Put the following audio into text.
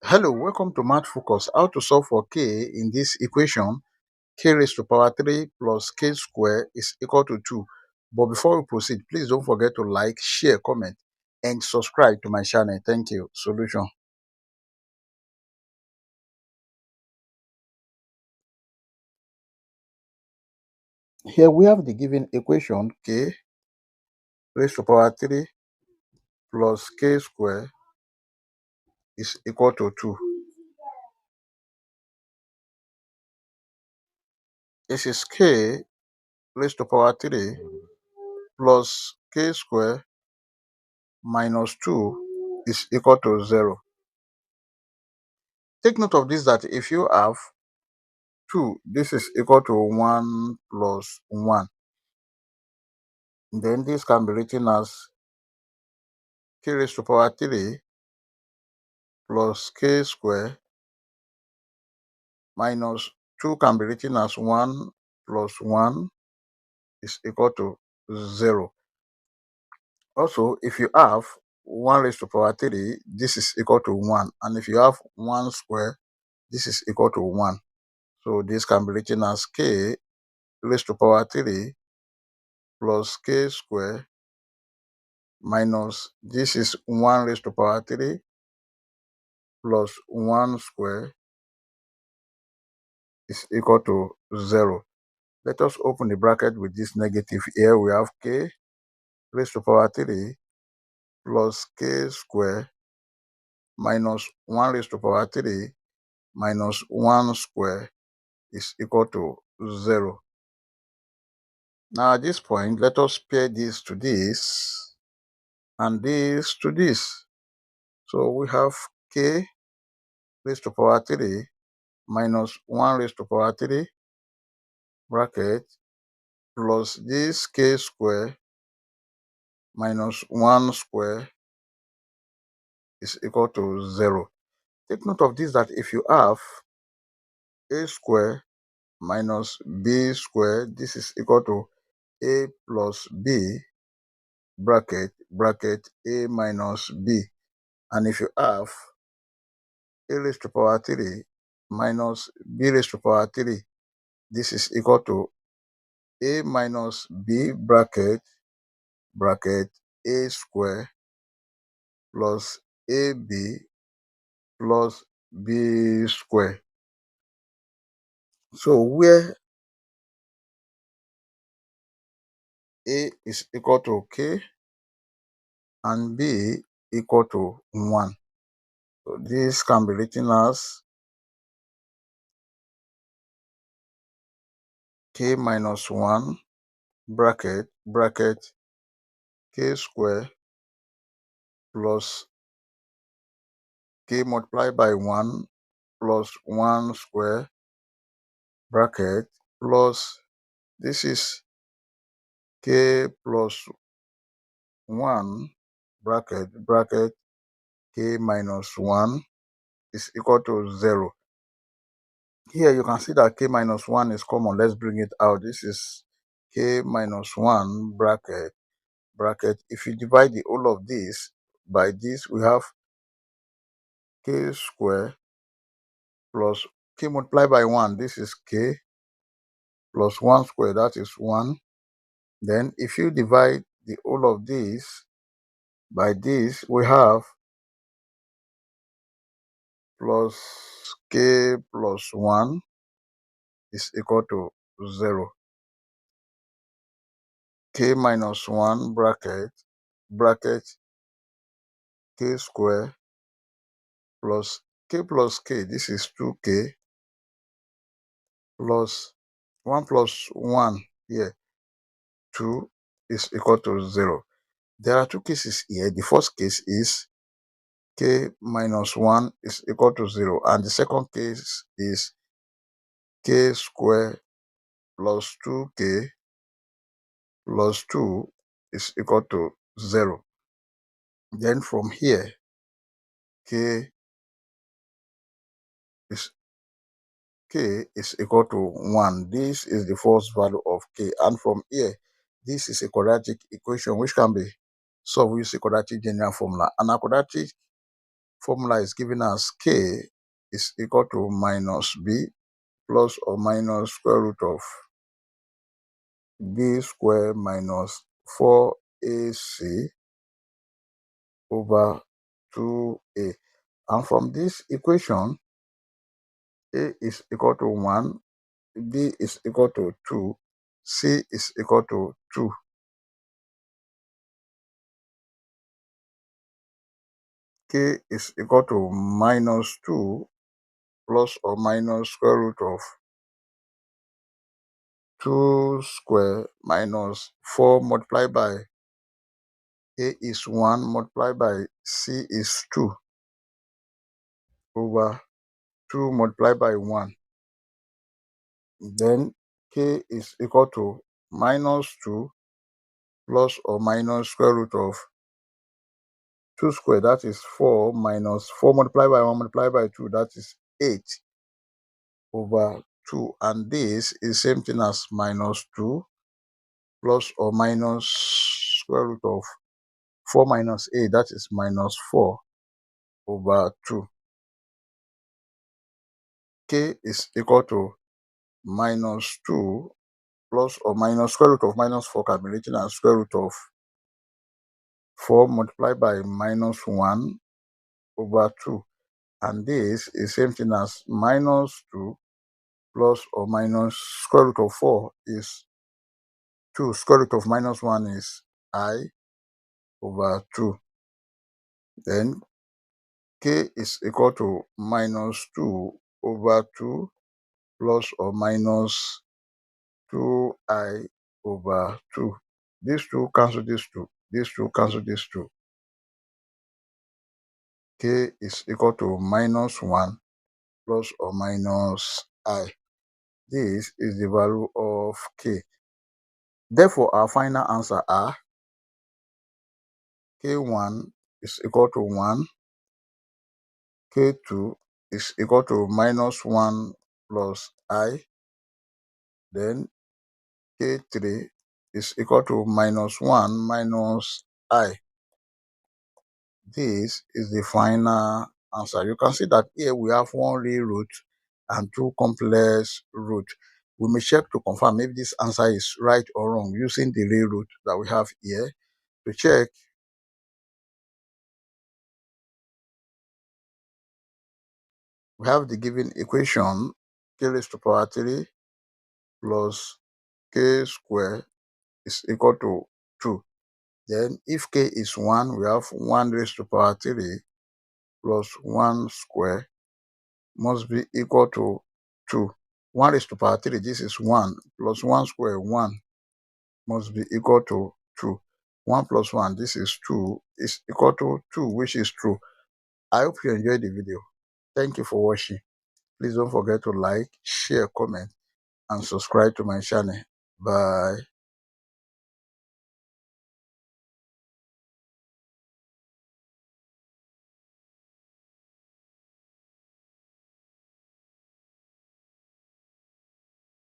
Hello, welcome to Mathfocus. How to solve for k in this equation, k raised to power 3 plus k square is equal to 2. But before we proceed, please don't forget to like, share, comment, and subscribe to my channel. Thank you. Solution. Here we have the given equation k raised to power 3 plus k square is equal to 2. This is k raised to power 3 plus k square minus 2 is equal to 0. Take note of this, that if you have 2, this is equal to 1 plus 1. Then this can be written as k raised to power 3 plus k square minus 2 can be written as 1 plus 1 is equal to 0. Also, if you have 1 raised to power 3, this is equal to 1. And if you have 1 square, this is equal to 1. So this can be written as k raised to power 3 plus k square minus this is 1 raised to power 3 plus 1 square is equal to 0. Let us open the bracket with this negative. Here we have k raised to power 3 plus k square minus 1 raised to power 3 minus 1 square is equal to 0. Now at this point, let us pair this to this and this to this. So we have k raised to power 3 minus 1 raised to power 3 bracket plus this k square minus 1 square is equal to 0. Take note of this, that if you have a square minus b square, this is equal to a plus b bracket a minus b. And if you have a raised to power 3 minus b raised to power 3, this is equal to a minus b bracket a square plus ab plus b square. So where a is equal to k and b equal to 1. So this can be written as k minus 1 bracket k square plus k multiplied by 1 plus 1 square bracket plus this is k plus 1 bracket k minus 1 is equal to 0. Here you can see that k minus 1 is common. Let's bring it out. This is k minus 1 bracket. If you divide the whole of this by this, we have k square plus k multiplied by 1. This is k plus 1 square. That is 1. Then if you divide the whole of this by this, we have plus k plus 1 is equal to 0. K minus 1 bracket k square plus k, this is 2k plus 1 plus 1 here, 2 is equal to 0. There are two cases here. The first case is k minus 1 is equal to 0, and the second case is k square plus 2k plus 2 is equal to 0. Then from here, k is equal to 1. This is the first value of k. And from here, this is a quadratic equation which can be solved using quadratic general formula. And a quadratic formula is given as k is equal to minus b plus or minus square root of b square minus 4ac over 2a. And from this equation, a is equal to 1, b is equal to 2, c is equal to 2. K is equal to minus 2 plus or minus square root of 2 square minus 4 multiplied by a is 1 multiplied by c is 2 over 2 multiplied by 1. Then k is equal to minus 2 plus or minus square root of 2 square, that is 4, minus 4 multiplied by 1 multiplied by 2, that is 8 over 2. And this is same thing as minus 2 plus or minus square root of 4 minus 8, that is minus 4 over 2. K is equal to minus 2 plus or minus square root of minus 4 can be written as square root of 4 multiplied by minus 1 over 2. And this is same thing as minus 2 plus or minus square root of 4 is 2. Square root of minus 1 is I over 2. Then k is equal to minus 2 over 2 plus or minus 2i over 2. These two cancel these two. These two cancel these two. K is equal to minus 1 plus or minus I. This is the value of k. Therefore, our final answer are k1 is equal to 1, k2 is equal to minus 1 plus I, then k3 is equal to minus 1 minus I. This is the final answer. You can see that here we have one real root and two complex roots. We may check to confirm if this answer is right or wrong using the real root that we have here. To check, we have the given equation k raised to power 3 plus k square is equal to 2. Then if k is 1, we have 1 raised to power 3 plus 1 square must be equal to 2. 1 raised to power 3, this is 1, plus 1 square, 1, must be equal to 2. 1 plus 1, this is 2, is equal to 2, which is true. I hope you enjoyed the video. Thank you for watching. Please don't forget to like, share, comment, and subscribe to my channel. Bye.